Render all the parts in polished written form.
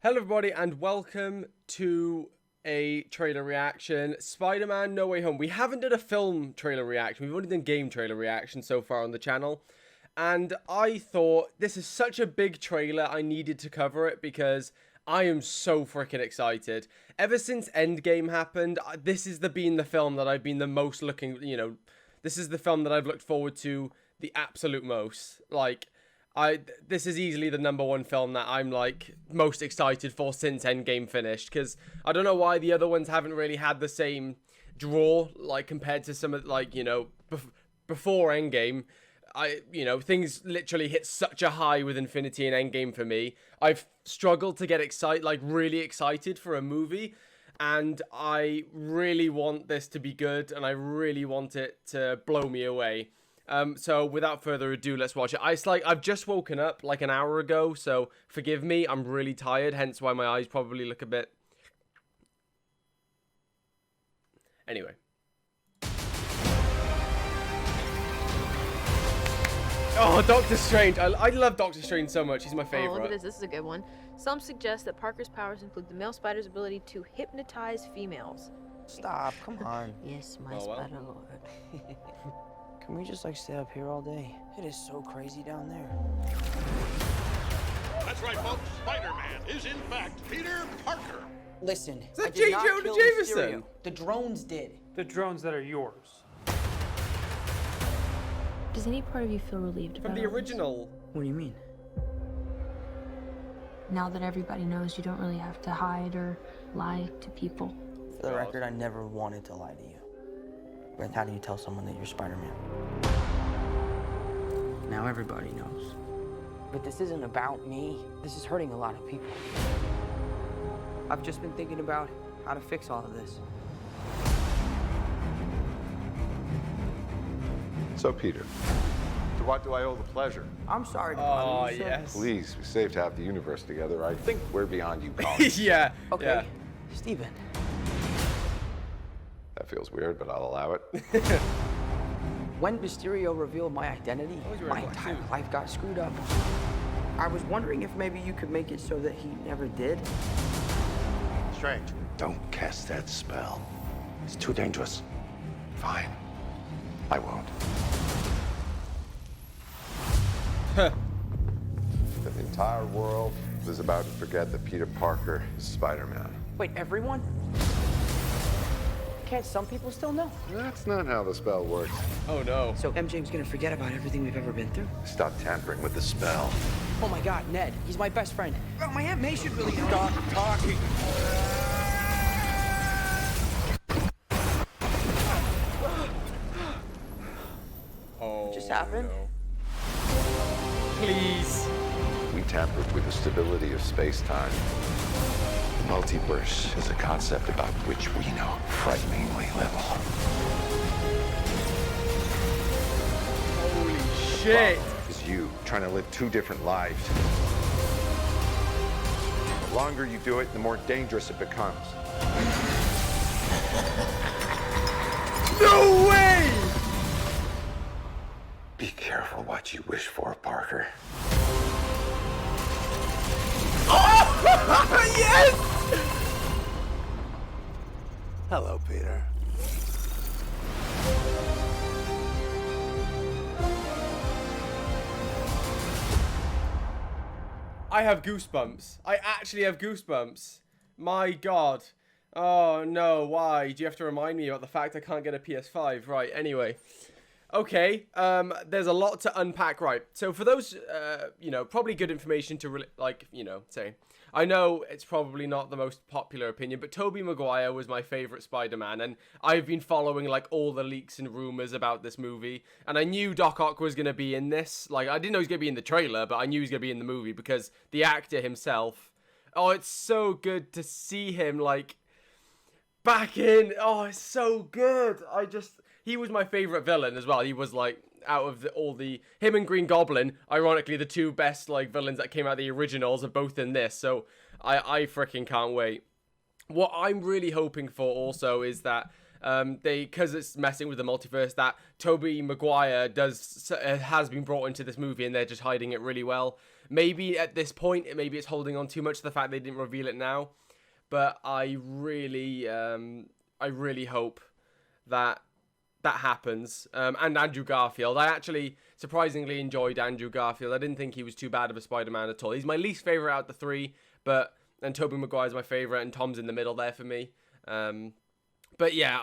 Hello everybody and welcome to a trailer reaction. Spider-Man No Way Home. We haven't done a film trailer reaction. We've only done game trailer reaction so far on the channel. And I thought this is such a big trailer, I needed to cover it because I am so freaking excited. Ever since Endgame happened, this has been the film that I've been the most looking, this is the film that I've looked forward to the absolute most. This is easily the #1 film that I'm most excited for since Endgame finished, because I don't know why the other ones haven't really had the same draw compared to some of before Endgame. Things literally hit such a high with Infinity and Endgame for me. I've struggled to get really excited for a movie, and I really want this to be good, and I really want it to blow me away. So without further ado, let's watch it. I've just woken up like an hour ago, so forgive me. I'm really tired, hence why my eyes probably look a bit. Anyway. Oh, Doctor Strange. I love Doctor Strange so much. He's my favorite. Oh, look at this. This is a good one. Some suggest that Parker's powers include the male spider's ability to hypnotize females. Stop, come on. Yes, my Oh, well. spider lord. Can we just stay up here all day? It is so crazy down there. That's right, folks. Spider-Man is in fact Peter Parker. Listen, that I J. did not Jonah kill Jameson? Mysterio. The drones did. The drones that are yours. Does any part of you feel relieved From about the all this? original. What do you mean? Now that everybody knows, you don't really have to hide or lie to people. For the record, I never wanted to lie to you. But how do you tell someone that you're Spider-Man? Now everybody knows. But this isn't about me. This is hurting a lot of people. I've just been thinking about how to fix all of this. So, Peter, to what do I owe the pleasure? I'm sorry to Oh, bother you, sir. yes. Please, we saved half the universe together. I think we're beyond you calling. Yeah. Okay, Yeah. Steven. That feels weird, but I'll allow it. When Mysterio revealed my identity, Always wearing my black entire suit. life got screwed up. I was wondering if maybe you could make it so that he never did. Strange. Don't cast that spell. It's too dangerous. Fine. I won't. The entire world is about to forget that Peter Parker is Spider-Man. Wait, everyone? Can't some people still know? That's not how the spell works. Oh no. So MJ's gonna forget about everything we've ever been through? Stop tampering with the spell. Oh my God, Ned, he's my best friend. Oh, my Aunt May should really stop talking. Oh. Just happened? No. Please. We tampered with the stability of space-time. The multiverse is a concept about which we know frighteningly little. Holy shit. Is you trying to live two different lives. The longer you do it, the more dangerous it becomes. No way! Be careful what you wish for, Parker. Yes! Hello, Peter. I have goosebumps. I actually have goosebumps. My God. Oh no, why? Do you have to remind me about the fact I can't get a PS5? Right, anyway. Okay, there's a lot to unpack, right? So for those, probably good information to, say. I know it's probably not the most popular opinion, but Tobey Maguire was my favorite Spider-Man, and I've been following, all the leaks and rumors about this movie, and I knew Doc Ock was going to be in this. I didn't know he was going to be in the trailer, but I knew he was going to be in the movie because the actor himself. Oh, it's so good to see him, back in. Oh, it's so good. He was my favorite villain as well. He was out of him and Green Goblin, ironically the two best villains that came out of the originals are both in this. So I freaking can't wait. What I'm really hoping for also is that Because it's messing with the multiverse, that Tobey Maguire has been brought into this movie, and they're just hiding it really well. Maybe at this point, maybe it's holding on too much to the fact they didn't reveal it now. But I really hope that happens. And Andrew Garfield. I actually surprisingly enjoyed Andrew Garfield. I didn't think he was too bad of a Spider-Man at all. He's my least favourite out of the three, and Tobey Maguire's my favourite, and Tom's in the middle there for me. But yeah,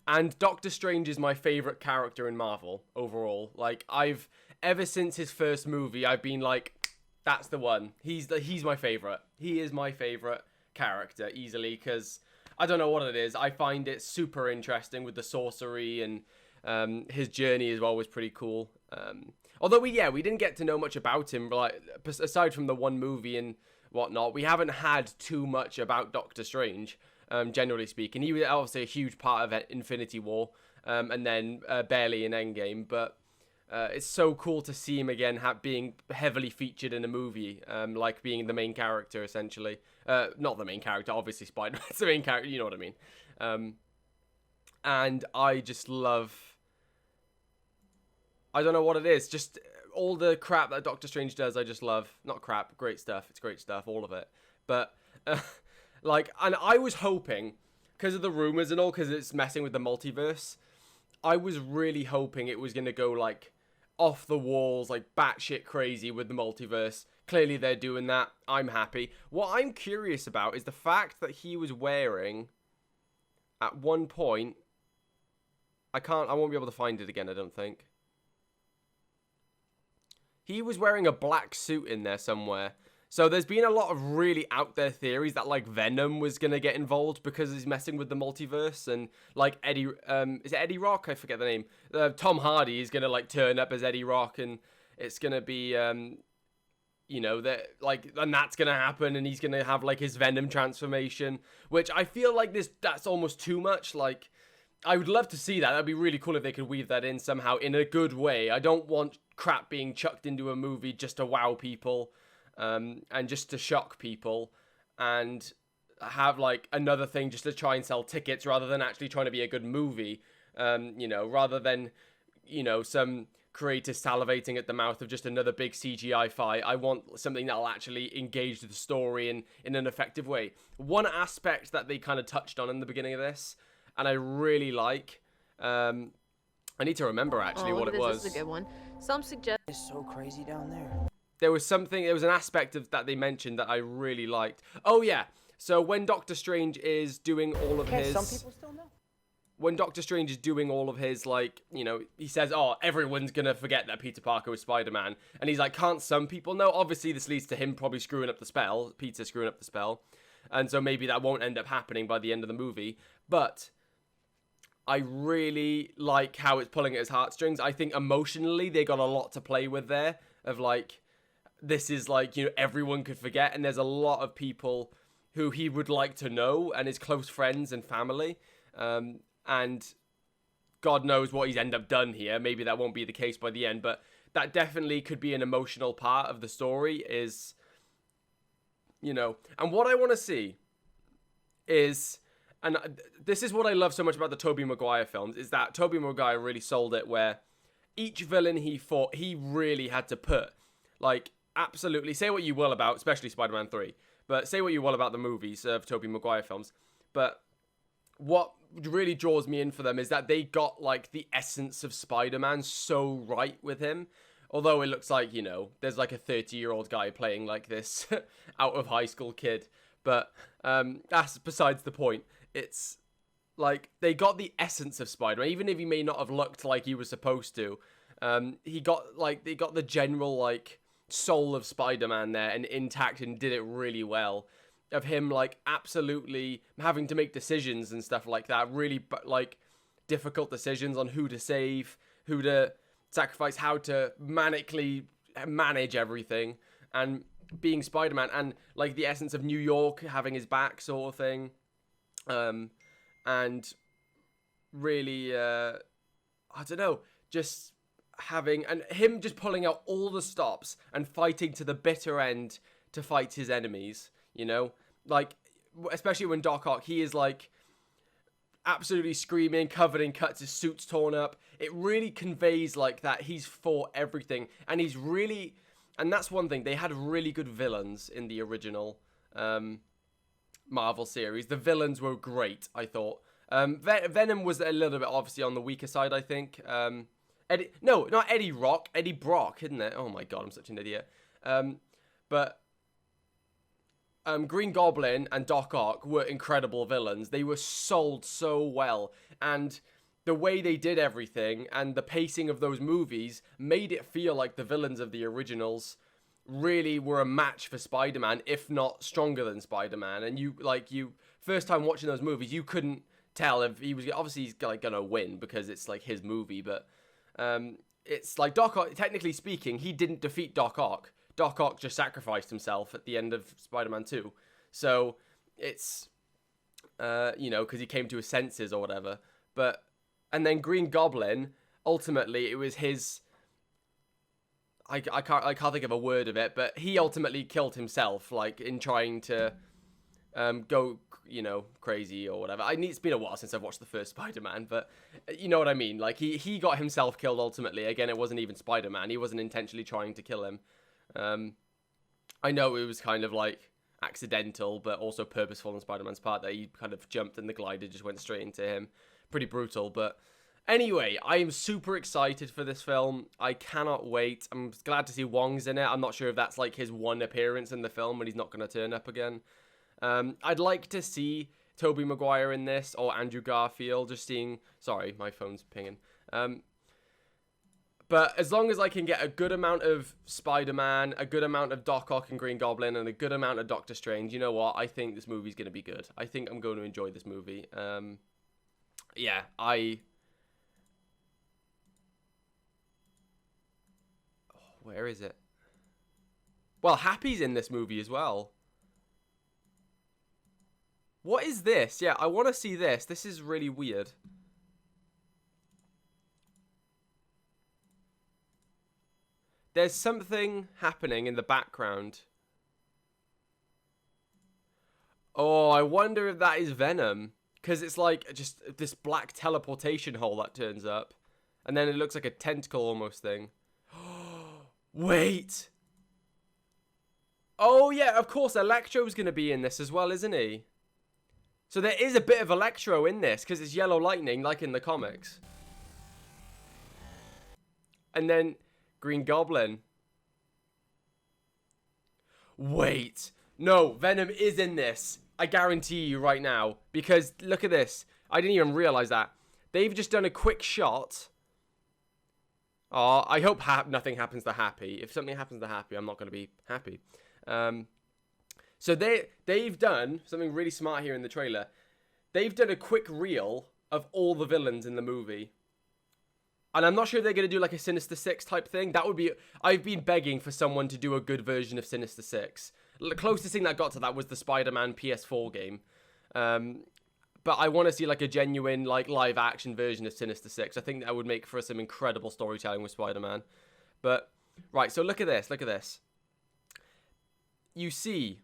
and Doctor Strange is my favourite character in Marvel overall. Like, ever since his first movie, I've been like, that's the one. He's my favourite. He is my favourite character, easily, because I don't know what it is. I find it super interesting with the sorcery, and his journey as well was pretty cool. Although we didn't get to know much about him, like, aside from the one movie and whatnot. We haven't had too much about Doctor Strange, generally speaking. He was obviously a huge part of Infinity War, and then barely in Endgame, but it's so cool to see him again being heavily featured in a movie, like being the main character, essentially. Not the main character, obviously Spider-Man's the main character, you know what I mean. And I just love... I don't know what it is, just all the crap that Doctor Strange does, I just love. Not crap, great stuff, it's great stuff, all of it. But, and I was hoping, because of the rumors and all, because it's messing with the multiverse, I was really hoping it was going to go, like, off the walls, like, batshit crazy with the multiverse. Clearly they're doing that. I'm happy. What I'm curious about is the fact that he was wearing, at one point, I won't be able to find it again, I don't think. He was wearing a black suit in there somewhere. So there's been a lot of really out there theories that, like, Venom was going to get involved because he's messing with the multiverse, and, like, is it Eddie Rock? I forget the name. Tom Hardy is going to, like, turn up as Eddie Rock, and it's going to be, and that's going to happen, and he's going to have, like, his Venom transformation, which I feel like that's almost too much. Like, I would love to see that. That'd be really cool if they could weave that in somehow in a good way. I don't want crap being chucked into a movie just to wow people. And just to shock people, and have, like, another thing just to try and sell tickets rather than actually trying to be a good movie, rather than, some creators salivating at the mouth of just another big CGI fight. I want something that'll actually engage the story in an effective way. One aspect that they kind of touched on in the begining of this, and I really like, I need to remember actually what it was. This is a good one. Some suggest It's so crazy down there. There was an aspect of that they mentioned that I really liked. Oh yeah, so when Doctor Strange is doing all of his... Some people still know. When Doctor Strange is doing all of his, like, he says, oh, everyone's gonna forget that Peter Parker was Spider-Man. And he's like, can't some people know? Obviously this leads to him probably screwing up the spell, Peter screwing up the spell. And so maybe that won't end up happening by the end of the movie. But I really like how it's pulling at his heartstrings. I think emotionally they got a lot to play with there, of, like, this is, like, everyone could forget, and there's a lot of people who he would like to know, and his close friends and family, and God knows what he's end up done here. Maybe that won't be the case by the end, but that definitely could be an emotional part of the story, is, and what I want to see is, and this is what I love so much about the Tobey Maguire films, is that Tobey Maguire really sold it, where each villain he fought, he really had to put, like, absolutely, say what you will about, especially Spider-Man 3, but say what you will about the movies of Tobey Maguire films, but what really draws me in for them is that they got, like, the essence of Spider-Man so right with him, although it looks like, there's, like, a 30-year-old guy playing, like, this out of high school kid, but that's besides the point. It's, like, they got the essence of Spider-Man, even if he may not have looked like he was supposed to. They got the general, like, soul of Spider-Man there and intact, and did it really well, of him, like, absolutely having to make decisions and stuff like that, really, like, difficult decisions on who to save, who to sacrifice, how to manically manage everything, and being Spider-Man, and, like, the essence of New York having his back sort of thing, and really, I don't know, just having, and him just pulling out all the stops and fighting to the bitter end to fight his enemies, like, especially when Doc Ock, he is, like, absolutely screaming, covered in cuts, his suit's torn up. It really conveys like that he's fought everything, and he's really, and that's one thing, they had really good villains in the original Marvel series. The villains were great, I thought. Venom was a little bit obviously on the weaker side, I think. Not Eddie Rock, Eddie Brock, isn't it? Oh my god, I'm such an idiot. But Green Goblin and Doc Ock were incredible villains. They were sold so well, and the way they did everything and the pacing of those movies made it feel like the villains of the originals really were a match for Spider-Man, if not stronger than Spider-Man. And you first time watching those movies, you couldn't tell if he was, obviously he's like gonna win because it's like his movie, but it's like Doc Ock, technically speaking, he didn't defeat Doc Ock. Doc Ock just sacrificed himself at the end of Spider-Man 2. So it's because he came to his senses or whatever. But and then Green Goblin, ultimately it was his, I can't think of a word of it, but he ultimately killed himself, like in trying to go crazy or whatever. It's been a while since I've watched the first Spider-Man, but you know what I mean. Like he got himself killed ultimately. Again, it wasn't even Spider-Man. He wasn't intentionally trying to kill him. I know it was kind of like accidental, but also purposeful on Spider-Man's part that he kind of jumped and the glider just went straight into him. Pretty brutal, but anyway, I am super excited for this film. I cannot wait. I'm glad to see Wong's in it. I'm not sure if that's like his one appearance in the film and he's not going to turn up again. I'd like to see Tobey Maguire in this, or Andrew Garfield, just seeing... Sorry, my phone's pinging. But as long as I can get a good amount of Spider-Man, a good amount of Doc Ock and Green Goblin, and a good amount of Doctor Strange, you know what? I think this movie's going to be good. I think I'm going to enjoy this movie. Where is it? Well, Happy's in this movie as well. What is this? Yeah, I want to see this. This is really weird. There's something happening in the background. Oh, I wonder if that is Venom. Because it's like just this black teleportation hole that turns up. And then it looks like a tentacle almost thing. Wait. Oh, yeah, of course, Electro's going to be in this as well, isn't he? So there is a bit of Electro in this, because it's Yellow Lightning, like in the comics. And then Green Goblin. Wait. No, Venom is in this. I guarantee you right now. Because, look at this. I didn't even realize that. They've just done a quick shot. Oh, I hope nothing happens to Happy. If something happens to Happy, I'm not going to be happy. So they've done something really smart here in the trailer. They've done a quick reel of all the villains in the movie. And I'm not sure if they're going to do like a Sinister Six type thing. That would be... I've been begging for someone to do a good version of Sinister Six. The closest thing that got to that was the Spider-Man PS4 game. But I want to see like a genuine like live action version of Sinister Six. I think that would make for some incredible storytelling with Spider-Man. But, right, so look at this. Look at this. You see...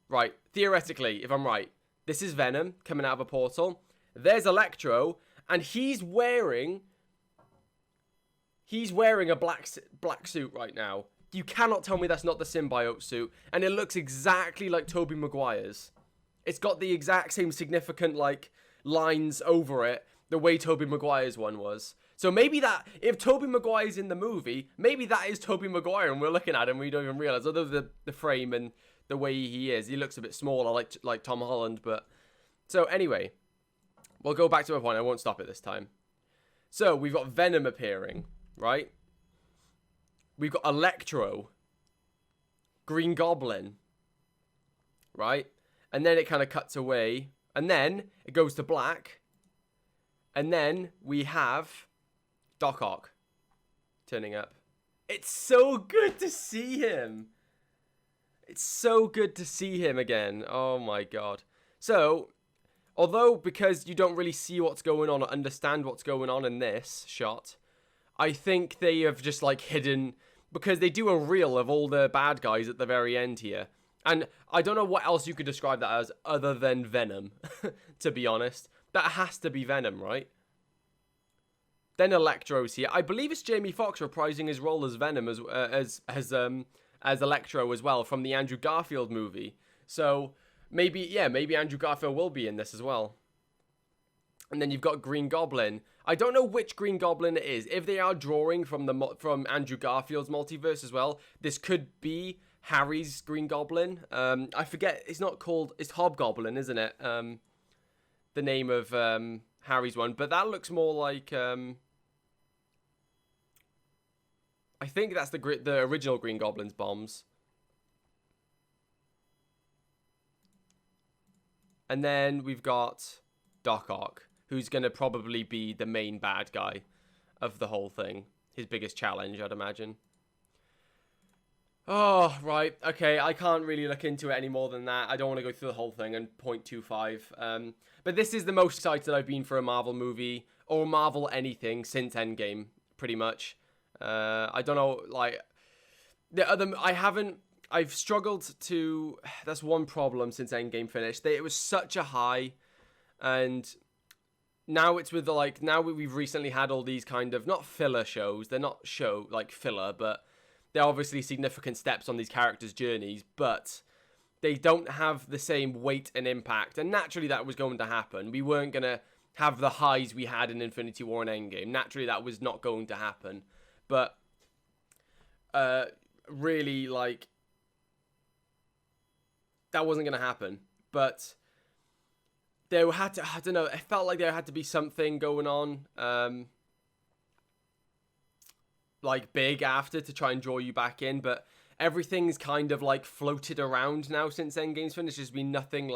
Right, theoretically, if I'm right, this is Venom coming out of a portal. There's Electro, and he's wearing a black suit right now. You cannot tell me that's not the symbiote suit, and it looks exactly like Tobey Maguire's. It's got the exact same significant like lines over it, the way Tobey Maguire's one was. So maybe that, if Tobey Maguire's in the movie, maybe that is Tobey Maguire, and we're looking at him and we don't even realize. Although the frame and the way he is, he looks a bit smaller, like Tom Holland. But so anyway, we'll go back to my point. I won't stop it this time. So we've got Venom appearing, right? We've got Electro, Green Goblin, right? And then it kind of cuts away, and then it goes to black, and then we have Doc Ock turning up. It's so good to see him. It's so good to see him again. Oh my god. So, although because you don't really see what's going on or understand what's going on in this shot, I think they have just like hidden, because they do a reel of all the bad guys at the very end here. And I don't know what else you could describe that as other than Venom, to be honest. That has to be Venom, right? Then Electro's here. I believe it's Jamie Foxx reprising his role as Venom as Electro as well from the Andrew Garfield movie. So maybe Andrew Garfield will be in this as well. And then you've got Green Goblin. I don't know which Green Goblin it is. If they are drawing from Andrew Garfield's multiverse as well, this could be Harry's Green Goblin. I forget. It's Hobgoblin, isn't it? The name of Harry's one, but that looks more like. I think that's the original Green Goblin's bombs. And then we've got Doc Ock, who's going to probably be the main bad guy of the whole thing. His biggest challenge, I'd imagine. Oh, right. Okay, I can't really look into it any more than that. I don't want to go through the whole thing and 0.25. But this is the most excited I've been for a Marvel movie, or Marvel anything, since Endgame, pretty much. I don't know, like... I've struggled to... That's one problem since Endgame finished. It was such a high, and now it's with now we've recently had all these kind of, not filler shows, they're not filler, but they're obviously significant steps on these characters' journeys, but they don't have the same weight and impact, and naturally that was going to happen. We weren't going to have the highs we had in Infinity War and Endgame. Naturally that was not going to happen, but really, that wasn't going to happen. But there had to, I don't know, it felt like there had to be something going on, big after, to try and draw you back in. But everything's kind of floated around now since Endgame's finished. There's been nothing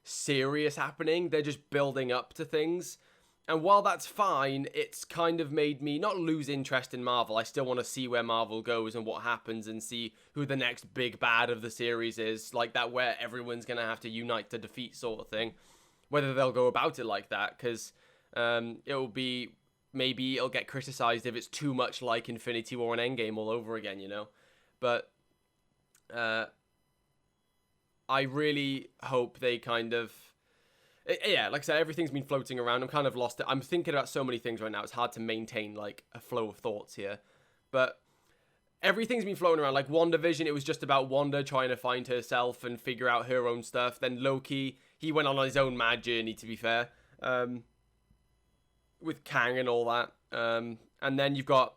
serious happening. They're just building up to things. And while that's fine, it's kind of made me not lose interest in Marvel. I still want to see where Marvel goes and what happens, and see who the next big bad of the series is, where everyone's going to have to unite to defeat sort of thing. Whether they'll go about it like that, because it'll get criticized if it's too much like Infinity War and Endgame all over again, you know? But I really hope they kind of... Yeah, like I said, everything's been floating around. I'm kind of lost. I'm thinking about so many things right now. It's hard to maintain a flow of thoughts here. But everything's been floating around. Like WandaVision, it was just about Wanda trying to find herself and figure out her own stuff. Then Loki, he went on his own mad journey, to be fair, with Kang and all that. And then you've got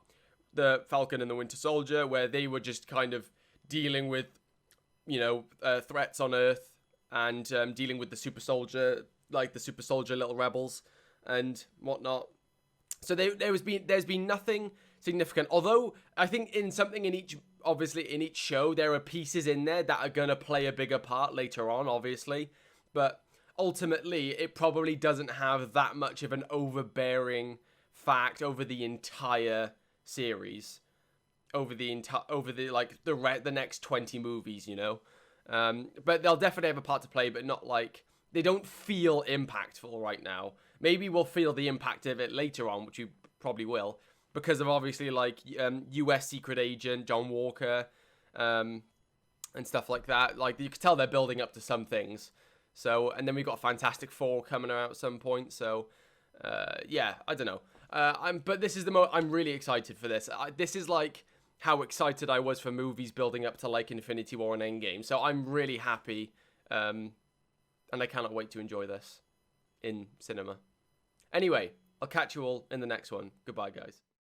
the Falcon and the Winter Soldier, where they were just kind of dealing with, threats on Earth, and dealing with the Super Soldier, the Super Soldier little rebels and whatnot. So there's been nothing significant. Although I think in each show there are pieces in there that are gonna play a bigger part later on, obviously. But ultimately, it probably doesn't have that much of an overbearing fact over the entire series, over the next 20 movies, you know. But they'll definitely have a part to play, but not they don't feel impactful right now. Maybe we'll feel the impact of it later on, which we probably will, because of obviously US Secret Agent John Walker, and stuff like that. You could tell they're building up to some things. So, and then we've got Fantastic Four coming out at some point. So, yeah, I don't know. But this is I'm really excited for this. This is how excited I was for movies building up to Infinity War and Endgame. So I'm really happy, and I cannot wait to enjoy this in cinema. Anyway, I'll catch you all in the next one. Goodbye, guys.